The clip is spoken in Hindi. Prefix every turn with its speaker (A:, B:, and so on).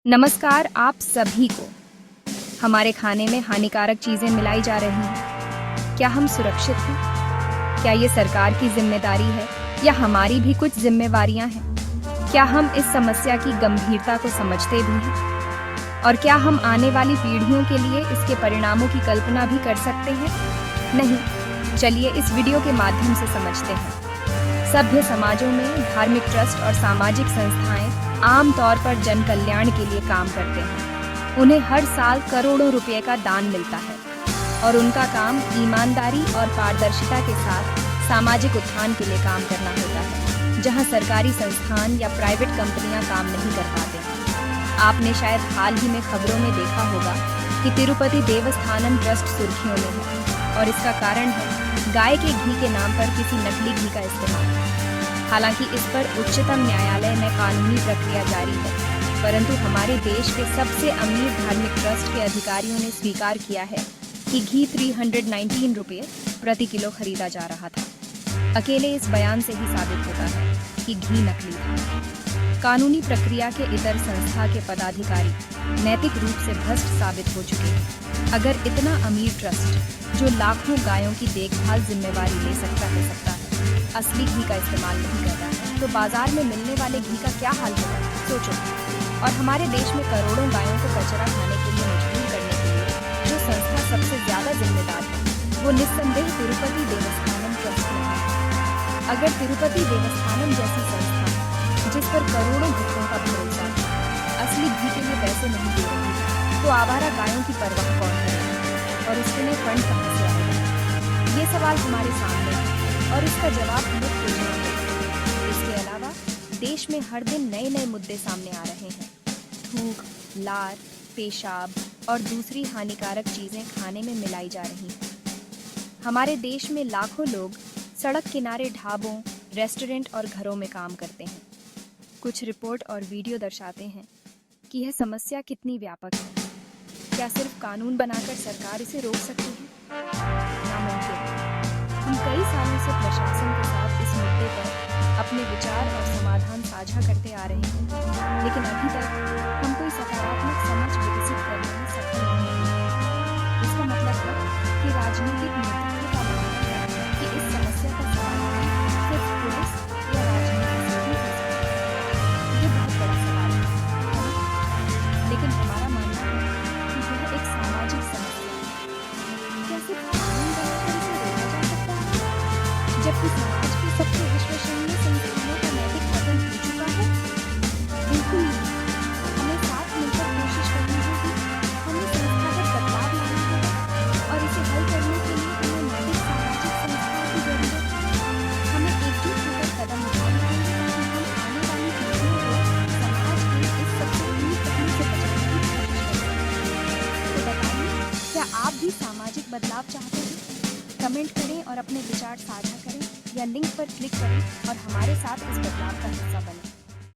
A: नमस्कार आप सभी को। हमारे खाने में हानिकारक चीजें मिलाई जा रही हैं। क्या हम सुरक्षित हैं? क्या ये सरकार की जिम्मेदारी है या हमारी भी कुछ जिम्मेवारियां हैं? क्या हम इस समस्या की गंभीरता को समझते भी हैं? और क्या हम आने वाली पीढ़ियों के लिए इसके परिणामों की कल्पना भी कर सकते हैं? नहीं। चलिए इस वीडियो के माध्यम से समझते हैं। सभ्य समाजों में धार्मिक ट्रस्ट और सामाजिक संस्थाएं आम तौर पर जन कल्याण के लिए काम करते हैं। उन्हें हर साल करोड़ों रुपए का दान मिलता है और उनका काम ईमानदारी और पारदर्शिता के साथ सामाजिक उत्थान के लिए काम करना होता है, जहां सरकारी संस्थान या प्राइवेट कंपनियां काम नहीं कर पाते। आपने शायद हाल ही में खबरों में देखा होगा कि तिरुपति देवस्थानम ट्रस्ट सुर्खियों में है और इसका कारण है गाय के घी के नाम पर किसी नकली घी का इस्तेमाल। हालांकि इस पर उच्चतम न्यायालय में कानूनी प्रक्रिया जारी है, परंतु हमारे देश के सबसे अमीर धार्मिक ट्रस्ट के अधिकारियों ने स्वीकार किया है कि घी 319 रुपये प्रति किलो खरीदा जा रहा था। अकेले इस बयान से ही साबित होता है कि घी नकली था। कानूनी प्रक्रिया के इतर संस्था के पदाधिकारी नैतिक रूप से भ्रष्ट साबित हो चुके हैं। अगर इतना अमीर ट्रस्ट जो लाखों गायों की देखभाल जिम्मेवारी ले सकता है असली घी का इस्तेमाल नहीं कर रहा है, तो बाजार में मिलने वाले घी का क्या हाल होगा, सोचो। और हमारे देश में करोड़ों गायों को कचरा खाने के लिए मजबूर करने के लिए जो संस्था सबसे ज्यादा जिम्मेदार है, वो निस्संदेह तिरुपति देवस्थानम ट्रस्ट में है। अगर तिरुपति देवस्थानम जैसी संस्था जिस पर करोड़ों भक्तों का भरोसा है असली घी के लिए पैसे नहीं दे रही है, तो आवारा गायों की परवाह कौन करेगा और उसके लिए फंड कहां से आएगा? ये सवाल हमारे सामने है और इसका जवाब हमें खोजना है। इसके अलावा देश में हर दिन नए नए मुद्दे सामने आ रहे हैं। थूक, लार, पेशाब और दूसरी हानिकारक चीजें खाने में मिलाई जा रही हैं। हमारे देश में लाखों लोग सड़क किनारे ढाबों, रेस्टोरेंट और घरों में काम करते हैं। कुछ रिपोर्ट और वीडियो दर्शाते हैं कि यह समस्या कितनी व्यापक है। क्या सिर्फ कानून बनाकर सरकार इसे रोक सकती है? नामुमकिन। हम कई सालों से प्रशासन के साथ इस मुद्दे पर अपने विचार और समाधान साझा करते आ रहे हैं, लेकिन अभी तक हम कोई सकारात्मक समझ विकसित करने में सफल नहीं हुए। इसका मतलब है कि राजनीतिक नेतृत्व का मानना है कि इस समस्या का समाधान सिर्फ पुलिस या राजनीति से ही हो सकता है। ये बहुत बड़ा सवाल है, लेकिन हमारा मानना है कि यह एक सामाजिक समस्या है। क्या सिर्फ कानून बनाकर इसे रोका जा सकता है, जबकि समाज के सबसे विश्वसनीय संस्थानों का नैतिक पतन हो चुका है? बिल्कुल नहीं। हमें साथ मिलकर कोशिश करनी होगी। हमें संस्थागत बदलाव लाना होगा और इसे हल करने के लिए हमें नैतिक सामाजिक संस्थाओं की जरूरत है। हमें एकजुट होकर कदम उठाने होंगे ताकि हम आने वाली पीढ़ियों को समाज के इस सबसे बुरी पहलू से बचाने की कोशिश करें। तो बताइए, क्या आप भी सामाजिक बदलाव चाहते हैं? कमेंट करें और अपने विचार साझा करें या लिंक पर क्लिक करें और हमारे साथ इस बदलाव का हिस्सा बनें।